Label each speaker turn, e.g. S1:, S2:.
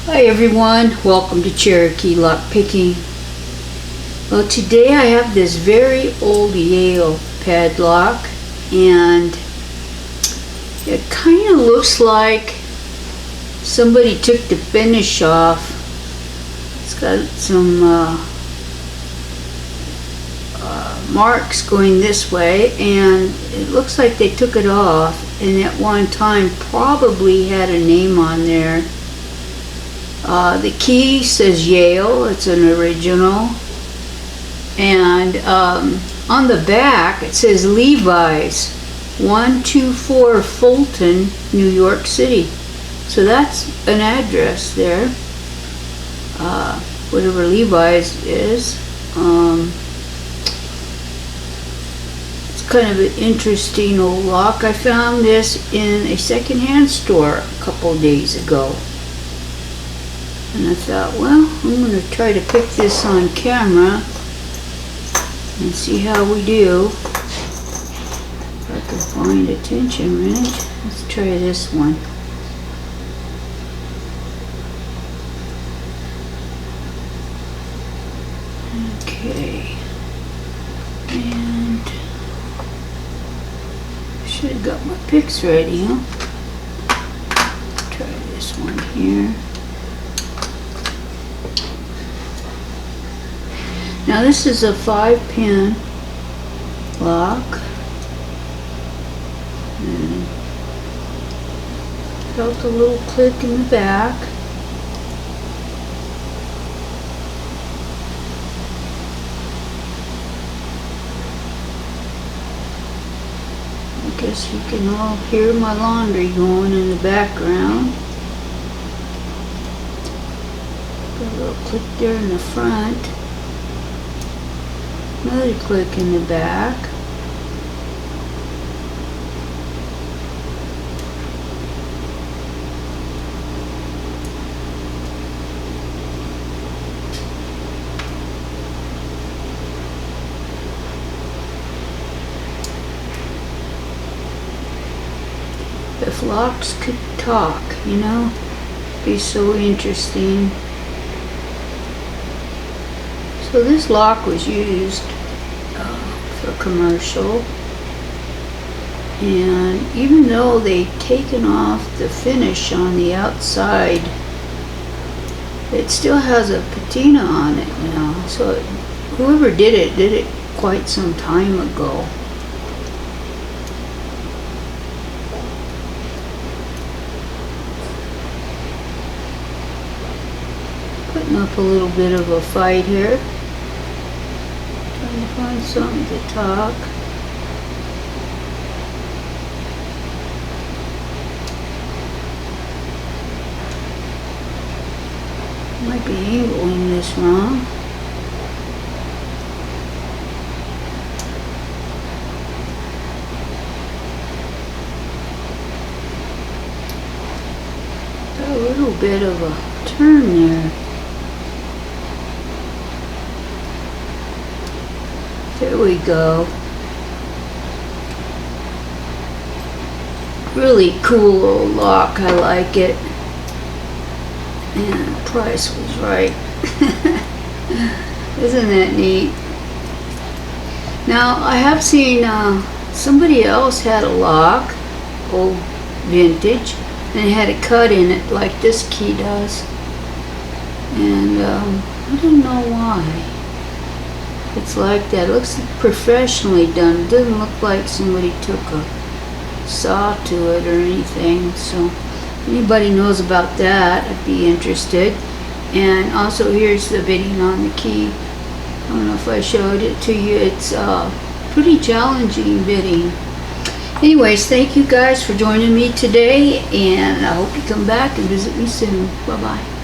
S1: Hi everyone, welcome to Cherokee Lock Picking. Well, today I have this very old Yale padlock, and it kind of looks like somebody took the finish off. It's got some marks going this way, and it looks like they took it off and at one time probably had a name on there. The key says Yale, it's an original, and on the back it says Levi's 124 Fulton, New York City. So that's an address there, whatever Levi's is. It's kind of an interesting old lock. I found this in a secondhand store a couple days ago. And I thought, well, I'm going to try to pick this on camera and see how we do. If I can find a tension wrench. Let's try this one. Okay. And I should have got my picks ready, huh? Try this one here. Now this is a 5-pin lock, and felt a little click in the back. I guess you can all hear my laundry going in the background. Got a little click there in the front. Another click in the back. If locks could talk, you know, it'd be so interesting. So this lock was used for commercial, and even though they've taken off the finish on the outside, it still has a patina on it now. So whoever did it quite some time ago. Putting up a little bit of a fight here. Trying to find something to talk. Might be angling this wrong. Got a little bit of a turn there. There we go. Really cool old lock. I like it. And the price was right. Isn't that neat? Now, I have seen somebody else had a lock, old vintage, and it had a cut in it like this key does. And I don't know why it's like that. It looks professionally done. It doesn't look like somebody took a saw to it or anything. So anybody knows about that, I'd be interested. And also here's the bitting on the key. I don't know if I showed it to you. It's pretty challenging bitting. Anyways, thank you guys for joining me today, and I hope you come back and visit me soon. Bye bye.